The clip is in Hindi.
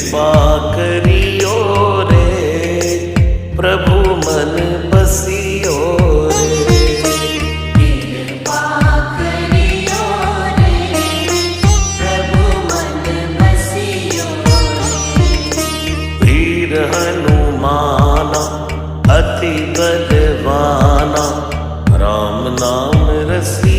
कृपा करियो रे, प्रभु मन बसियो रे। कृपा करियो रे, प्रभु मन बसियो रे। वीर हनुमाना अति बलवाना, राम नाम रसिया